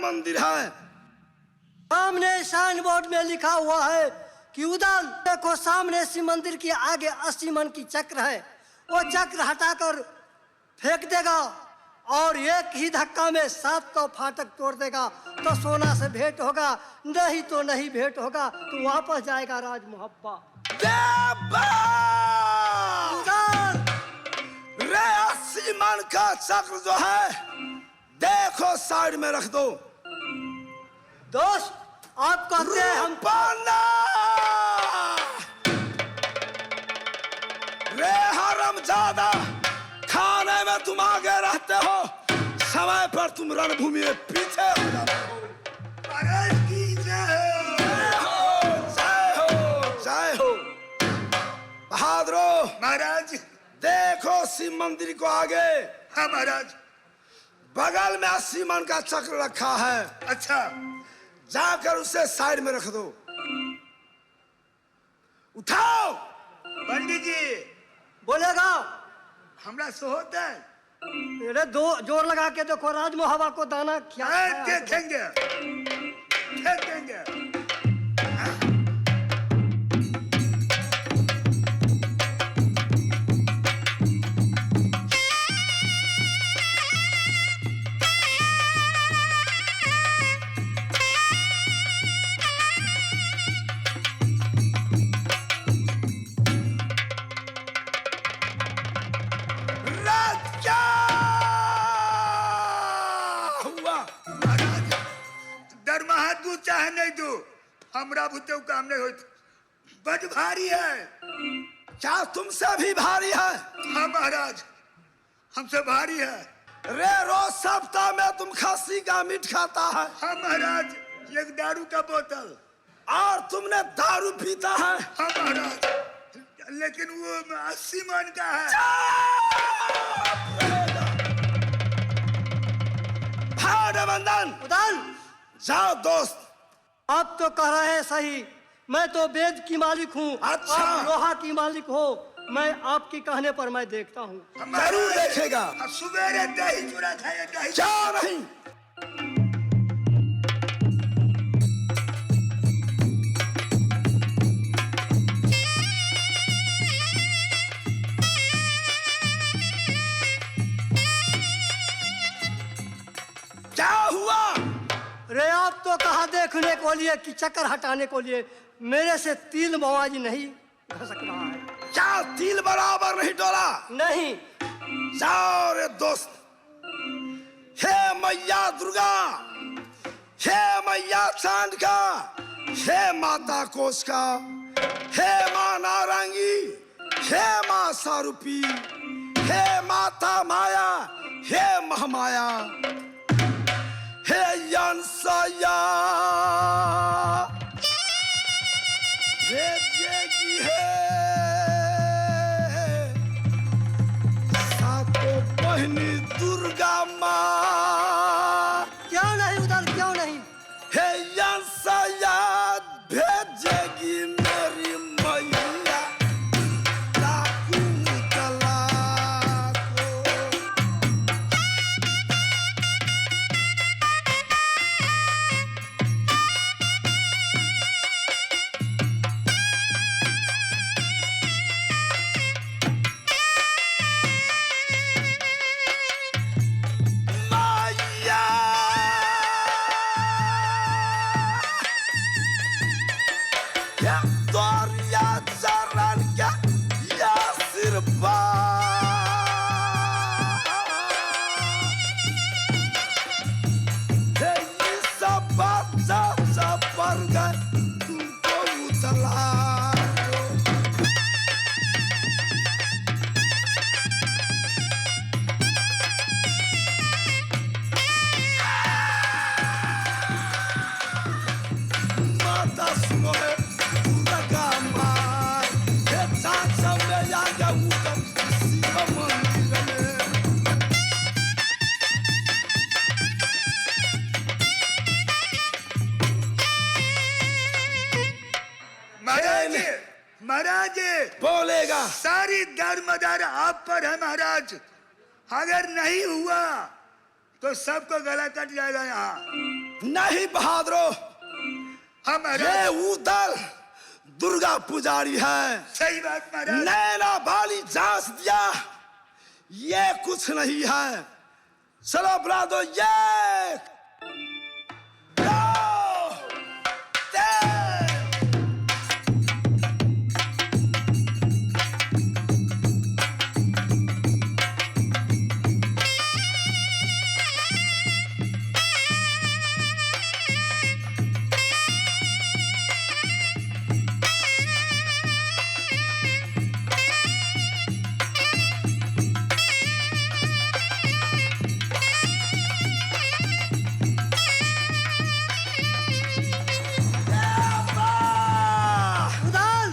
मंदिर है। सामने साइन बोर्ड में लिखा हुआ है कि उधर देखो, सामने शिव मंदिर के आगे 80 मन की चक्र है। वो चक्र हटाकर फेंक देगा और एक ही धक्का में 700 फाटक तोड़ देगा तो सोना से भेंट होगा, नहीं तो नहीं भेंट होगा, तो वापस जाएगा राज मुहब्बा। रे 80 मन का चक्र जो है, देखो साइड में रख दो। दोस्त, आप कहते हैं हम पाना रे हरामजादा, खाने में तुम आगे रहते हो, समय पर तुम रणभूमि में पीछे हो जाते हो। महाराज की जय हो, जय हो, जय हो। बहादुरो महाराज। देखो शिव मंदिर को आगे, हाँ महाराज। बगल में 80 मन का चक्र रखा है। अच्छा, जाकर उसे साइड में रख दो। उठाओ। पंडित जी बोलेगा। हमरा सोहत है। अरे दो जोर लगा के देखो, राज मुहब्बा को दाना क्या देखेंगे देखेंगे। दू चाहे नहीं दू, हमरा भूते काम नहीं होता। बड़ भारी है। क्या तुमसे भी भारी है? हाँ महाराज, हमसे भारी है। रे रोज सप्ताह में तुम खस्सी का मीट खाता है। हाँ महाराज, एक दारू का बोतल। और तुमने दारू पीता है। हाँ महाराज, लेकिन वो 80 मन का है। बंधन उदान। जाओ दोस्त। आप तो कह रहे हैं सही, मैं तो वेद की मालिक हूँ। अच्छा। आप लोहा की मालिक हो। मैं आपकी कहने पर मैं देखता हूँ। जरूर देखेगा। सुबेरे दही चूड़ा खाए, दही क्या नहीं। क्या हुआ? रे आप तो कहा देखने को लिए कि चक्कर हटाने को लिए, मेरे से तिल मवाजी नहीं घसक रहा है। क्या तिल बराबर नहीं डोला? नहीं। जाओ रे दोस्त। हे मैया दुर्गा, हे मैया चांद का, हे माता कोश का, हे माँ नारंगी, हे माँ सारूपी, हे माता माया, हे महामाया, हे यंसया, हे देगी है सातों बहनी दुर्गा माँ। क्यों नहीं उधर, क्यों नहीं? हे यंसया भेजेगी मेरी मैया शकुंतला को। क्या दौरिया चरण क्या या सिरबा। हे ये सब बच्चा सब पर गए तुमको उतला दो। माता सुनो है महाराज। बोलेगा। सारी दारोमदार आप पर है महाराज। अगर नहीं हुआ तो सबको गला कट जाएगा यहाँ। नहीं बहादुरो, हाँ महाराज, ये उदल दुर्गा पुजारी है। सही बात महाराज। नैना बाली जांच दिया, ये कुछ नहीं है। चलो बुला दो, ये 2 3। उदल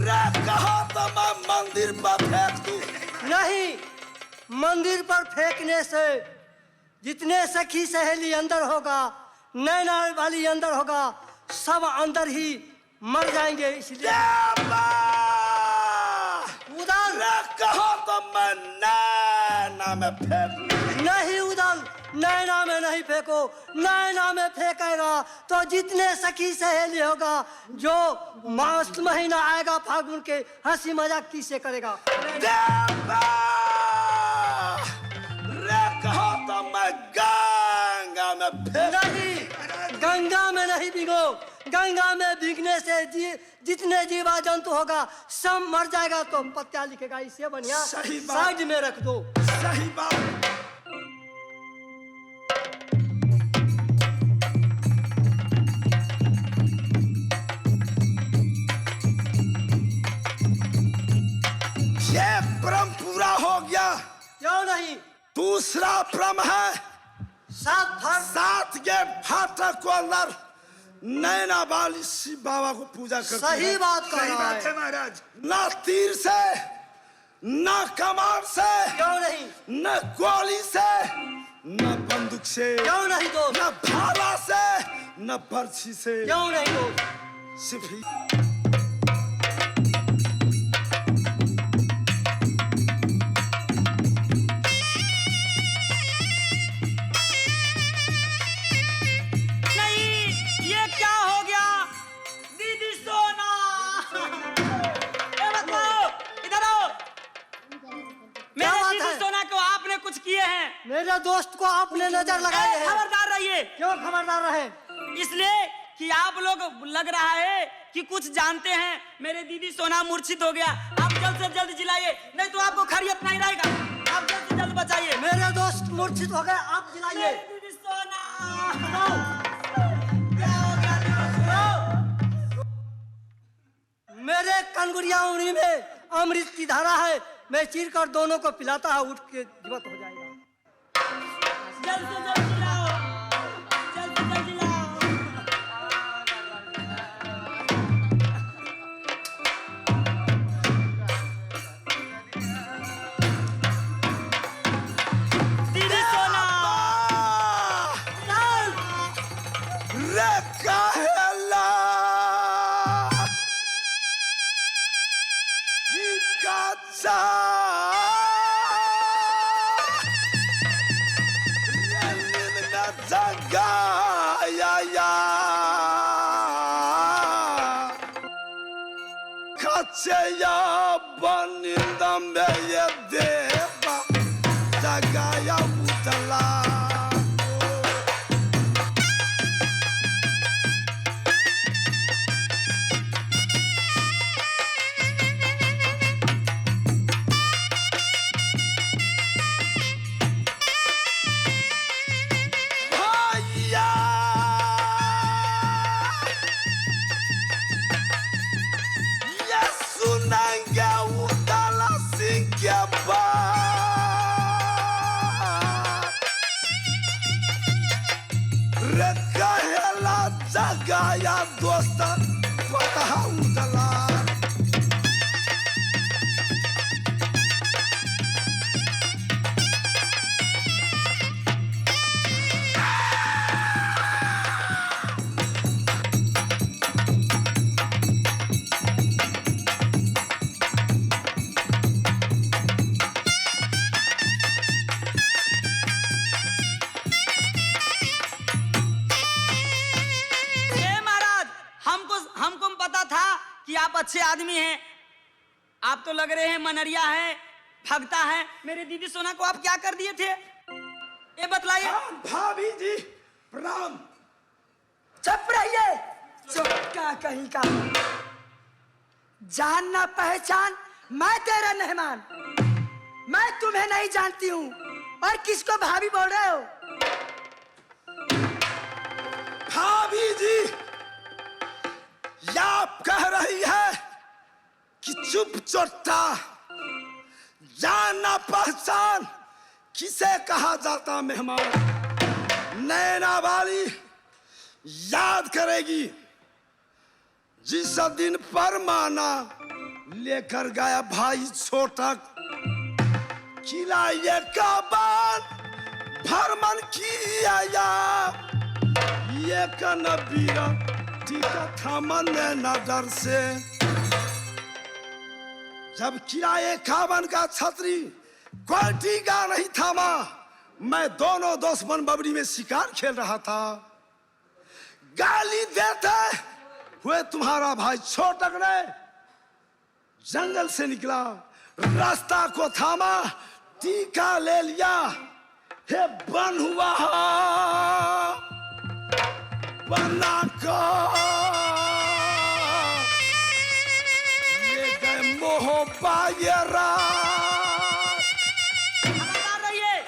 रे कहो तो मैं मंदिर पर फेंक दूं। नहीं, मंदिर पर फेंकने से जितने सखी सहेली अंदर होगा, नैना वाली अंदर होगा, सब अंदर ही मर जाएंगे। इसलिए उदल रे कहो तो मैं नैना में फेंक दूं। नहीं उदल, नैना में नहीं फेंको। नैना में फेंकेगा तो जितने सखी सहेली होगा, जो मास महीना आएगा फागुन के, हंसी मजाक किसे करेगा। रे कहो तो मैं गंगा में फेंक। नहीं, गंगा में नहीं भिगो। गंगा में भीगने से जितने जीवा जंतु होगा सब मर जाएगा। तो पत्या लिखेगा, इससे बढ़िया सही बात। साइड में रख दो। सही बात। ये भ्रम पूरा हो गया। क्यों नहीं? दूसरा भ्रम है, 7 फर्ज 7 के फाटक को अंदर नैना वाली शिव बाबा को पूजा करते सही हैं। बात कर सही रहा बात है है। महाराज। ना तीर से, ना कमान से, क्यों नहीं? न गोली से, न बंदूक से, क्यों नहीं दोस्त? न भाला से, न बर्छी से, क्यों नहीं दोस्त? सिर्फ ही नहीं, ये क्या हो गया? दीदी सोना, ए बताओ, इधर आओ। मेरे बात दीदी है? सोना को आपने कुछ किए हैं। मेरे दोस्त को आपने नजर लगाई है। खबरदार रहिए, क्यों खबरदार रहे? इसलिए कि आप लोग लग रहा है कि कुछ जानते हैं। मेरे दीदी सोना मूर्छित हो गया, आप जल्द से जल्द जिलाइए, नहीं तो आपको खैरियत नहीं रहेगा। आप जल्द से जल्द बचाइए। मेरे दोस्त मूर्छित हो गए, आप जिलाइए। मेरी दीदी सोना, मेरे कनगुरिया उंगली में अमृत की धारा है, मैं चीर कर दोनों को पिलाता है, उठ के जीवित हो जाएगा। जल्द से जल्द जिलाओ, जल्द से जल्द जिलाओ। दीदी सोना, रे काहेला ही काचा रे ना जगा या काचे या बनिंदम ये देवा जगा या मुतला Nanga udala sinkia अच्छे आदमी हैं, आप तो लग रहे हैं मनरिया है, भगता है। मेरे दीदी सोना को आप क्या कर दिए थे, ये बतलाइए। भाभी जी प्रणाम। चुप रहिए, चुपका कहीं का। जान ना पहचान, मैं तेरा मेहमान, मैं तुम्हें नहीं जानती हूँ और किसको भाभी बोल रहे हो? भाभी जी या आप कह रही है कि चुप चोट्टा जान ना पहचान किसे कहा जाता मेहमान। नैना वाली याद करेगी जिस दिन परमाना लेकर गया भाई छोटक किला ये काबान भरमन किया या ये कनबीरा टीका था मन नजर से। जब किराए काबन का छतरी कोई टीका नहीं थामा, मैं दोनों दुश्मन बबरी में शिकार खेल रहा था। गाली देते हुए तुम्हारा भाई छोटक ने जंगल से निकला, रास्ता को थामा, टीका ले लिया। हे बन हुआ बना को ले गए मोहब्बा ये रात।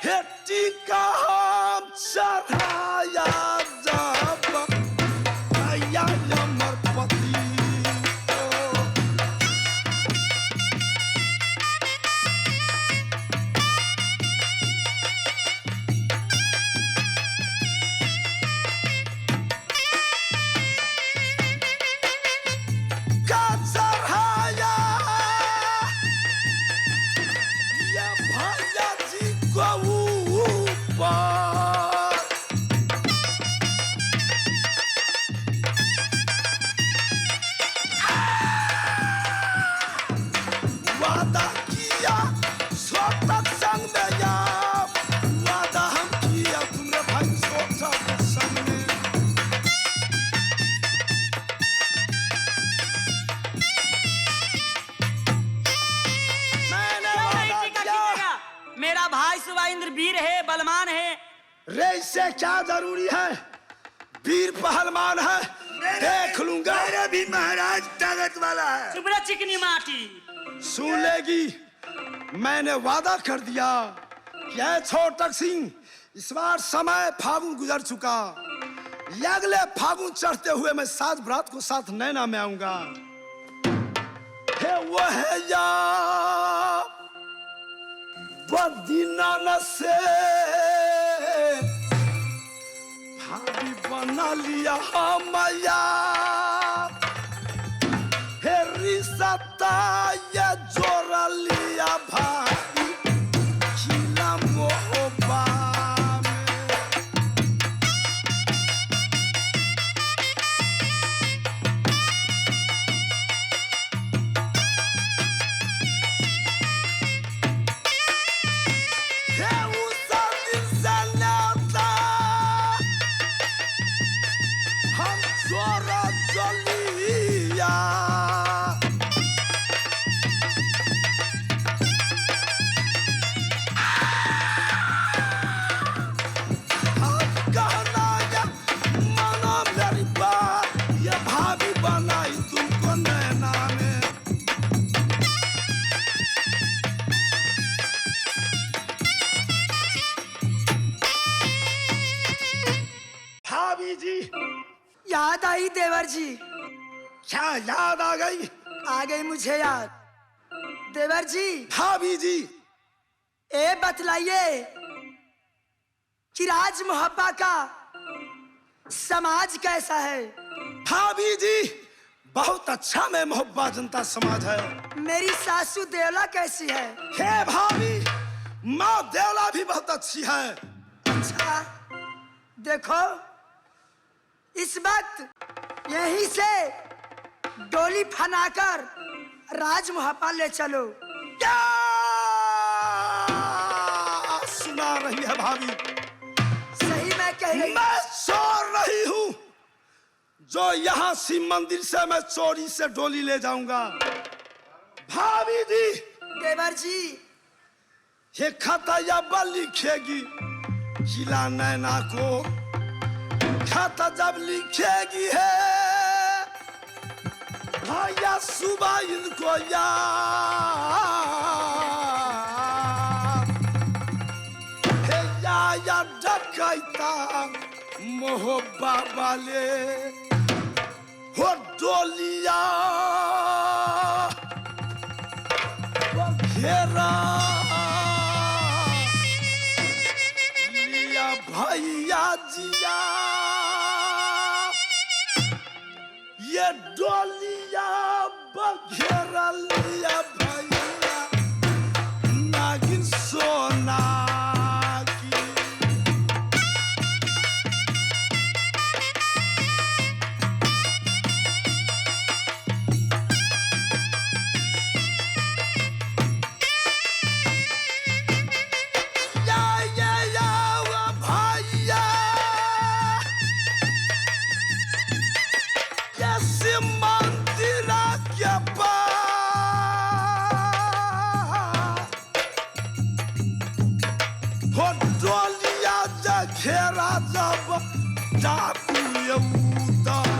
हे टीका हम चढ़ाया जब आया अमरपति को। मेरा भाई सुवाइंद्र वीर है, बलवान है। रे इससे क्या जरूरी है, वीर पहलवान है, देख लूंगा। मेरा भी महाराज ताकत वाला है। चुपड़ा चिकनी माटी सुन लेगी, मैंने वादा कर दिया कि ऐ छोटक सिंह इस बार समय फागुन गुजर चुका, अगले फागुन चढ़ते हुए मैं सात बरात को साथ नैना में आऊंगा। हे वो है या बदीना से भाभी बना लिया मैया। हे रिश्ता ये जोड़ा लिया भाभी खिला मोहब्बा में। याद आई देवर जी? क्या याद आ गई? आ गई मुझे याद। देवर जी, भाभी जी, ए बतलाइए कि राज मोहब्बा का समाज कैसा है? भाभी जी बहुत अच्छा में मोहब्बा जनता समाज है। मेरी सासू देवला कैसी है? हे भाभी माँ देवला भी बहुत अच्छी है। अच्छा, देखो इस वक्त यहीं से डोली फनाकर राज मोहब्बा ले चलो। क्या सुना रही है भाभी? सही मैं कह रही। मैं सो रही हूँ, जो यहाँ शिव मंदिर से मैं चोरी से डोली ले जाऊंगा। भाभी जी, देवर जी, ये खाता या बल लिखेगी किला नैना को, खाता जब लिखेगी है भैया सुबह इनको या डकैता मोहब्बा वाले हो डोलिया वो घेरा लिया भैया जिया, ये डोलिया बघेरा लिया भैया नागिन सोना की। या वो भैया ये मंदिर के पास हो डोलिया घेरा जब डाकू उतर,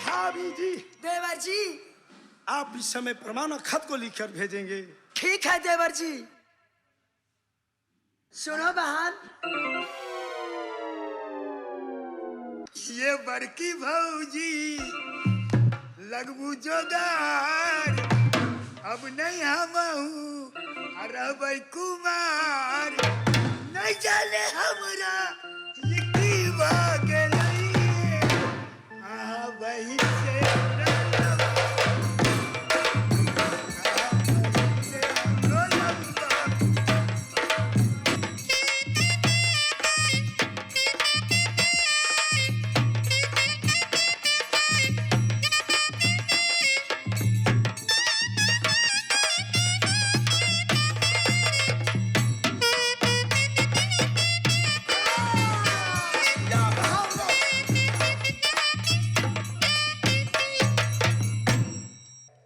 भाभी जी देवर जी, आप इस समय प्रमाण खत को लिखकर भेजेंगे। ठीक है देवर जी। सुनो बहन, ये बड़की भौजी लगबू जोगार, अब नहीं हम रहबै कुमार, नहीं चले हमरा ये की भागे नहीं वही से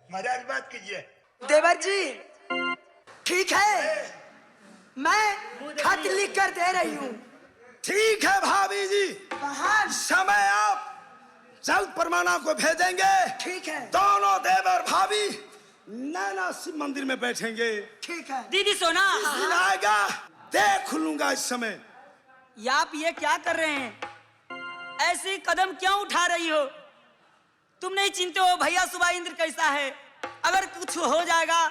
महाराज बात कीजिए। देवर जी, ठीक है, मैं खत लिख कर दे रही हूँ। ठीक है भाभी जी, बहन, समय आप जल्द परमाना को भेजेंगे। ठीक है, दोनों देवर भाभी नैना शिव मंदिर में बैठेंगे। ठीक है। दीदी सोना, दिन आएगा देख लूंगा। इस समय ये आप ये क्या कर रहे हैं? ऐसे कदम क्यों उठा रही हो? तुम नहीं चिंते हो भैया सुबह इंद्र कैसा है? अगर कुछ हो जाएगा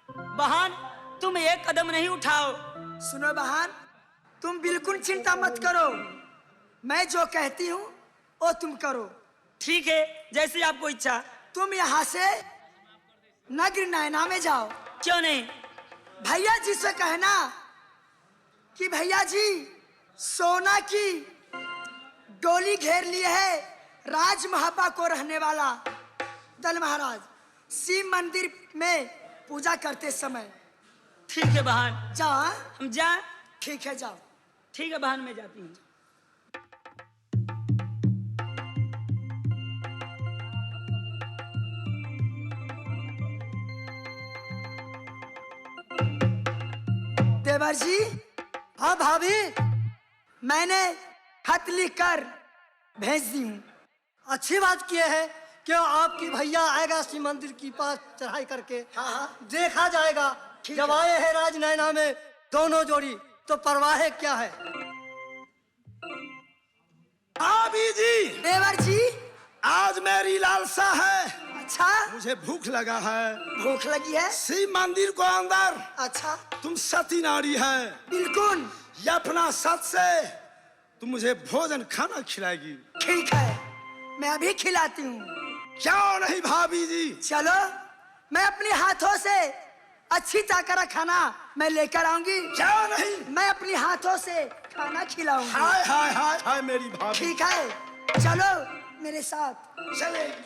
बहन, तुम एक कदम नहीं उठाओ। सुनो बहन, तुम बिल्कुल चिंता मत करो, मैं जो कहती हूँ वो तुम करो। ठीक है, जैसे आपको इच्छा। तुम यहाँ से नगर नैना में जाओ। क्यों नहीं? भैया जी से कहना कि भैया जी सोना की डोली घेर लिए है राज महापा को रहने वाला दल महाराज शिव मंदिर में पूजा करते समय। ठीक है बहन, जाओ। हाँ? हम जाए? ठीक है, जाओ। ठीक है बहन, मैं जाती हूँ। देवर जी, हाँ भाभी, मैंने खत लिख कर भेज दी हूँ। अच्छी बात किए है कि आपकी भैया आएगा शिव मंदिर के पास चढ़ाई करके। हाँ, देखा जाएगा। जब आए हैं राज नैना में दोनों जोड़ी, तो परवाह क्या है। भाभी जी, देवर जी, आज मेरी लालसा है। अच्छा, मुझे भूख लगा है। भूख लगी है? शिव मंदिर को अंदर अच्छा, तुम सती नारी है, बिल्कुल। ये अपना सत से तुम मुझे भोजन खाना खिलाएगी। ठीक है, मैं अभी खिलाती हूँ। क्यों नहीं भाभी जी? चलो मैं अपने हाथों से अच्छी ताकरा खाना मैं लेकर आऊंगी। क्या नहीं? मैं अपने हाथों से खाना खिलाऊंगी। हाय हाय हाय हाय मेरी भाभी। ठीक है, चलो मेरे साथ। चलेगी।